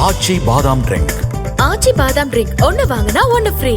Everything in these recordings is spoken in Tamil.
ஆச்சி பாதாம் ட்ரிங்க். ஆச்சி பாதாம் ட்ரிங்க் ஒன்னு வாங்கினா ஒன்னு ஃப்ரீ.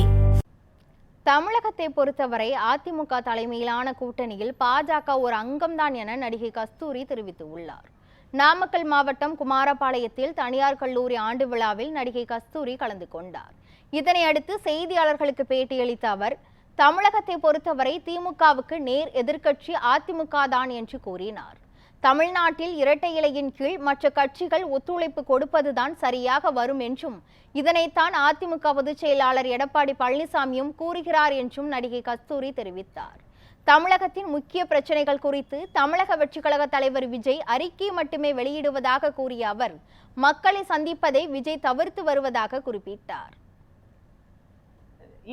தமிழகத்தை பொறுத்தவரை அதிமுக தலைமையிலான கூட்டணியில் பாஜக ஒரு அங்கம்தான் என நடிகை கஸ்தூரி தெரிவித்துள்ளார். நாமக்கல் மாவட்டம் குமாரபாளையத்தில் தனியார் கல்லூரி ஆண்டு விழாவில் நடிகை கஸ்தூரி கலந்து கொண்டார். இதனையடுத்து செய்தியாளர்களுக்கு பேட்டியளித்த அவர், தமிழகத்தை பொறுத்தவரை திமுகவுக்கு நேர் எதிர்க்கட்சி அதிமுக தான் என்று கூறினார். தமிழ்நாட்டில் இரட்டை இலையின் கீழ் மற்ற கட்சிகள் ஒத்துழைப்பு கொடுப்பதுதான் சரியாக வரும் என்றும், இதனைத்தான் அதிமுக பொதுச் செயலாளர் எடப்பாடி பழனிசாமியும் கூறுகிறார் என்றும் நடிகை கஸ்தூரி தெரிவித்தார். தமிழகத்தின் முக்கிய பிரச்சனைகள் குறித்து தமிழக வெற்றிக் கழக தலைவர் விஜய் அறிக்கை மட்டுமே வெளியிடுவதாக கூறிய அவர், மக்களை சந்திப்பதை விஜய் தவிர்த்து வருவதாக குறிப்பிட்டார்.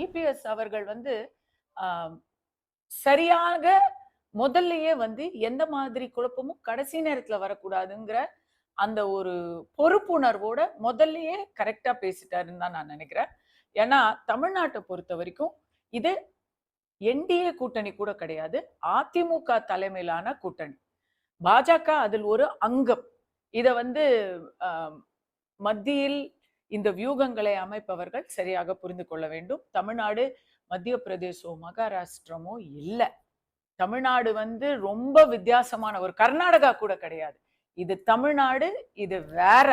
இபிஎஸ் அவர்கள் சரியாக முதல்லயே எந்த மாதிரி குழப்பமும் கடைசி நேரத்துல வரக்கூடாதுங்கிற அந்த ஒரு பொறுப்புணர்வோட முதல்லயே கரெக்டா பேசிட்டாருன்னு தான் நான் நினைக்கிறேன். ஏன்னா தமிழ்நாட்டை பொறுத்த வரைக்கும் இது என்டிஏ கூட்டணி கூட கிடையாது, அதிமுக தலைமையிலான கூட்டணி. பாஜக அதில் ஒரு அங்கம். இத மத்தியில் இந்த வியூகங்களை அமைப்பவர்கள் சரியாக புரிந்து கொள்ள வேண்டும். தமிழ்நாடு மத்திய பிரதேசமோ மகாராஷ்டிரமோ இல்லை. தமிழ்நாடு ரொம்ப வித்தியாசமான ஒரு கர்நாடகா கூட கிடையாது. இது தமிழ்நாடு, இது வேற.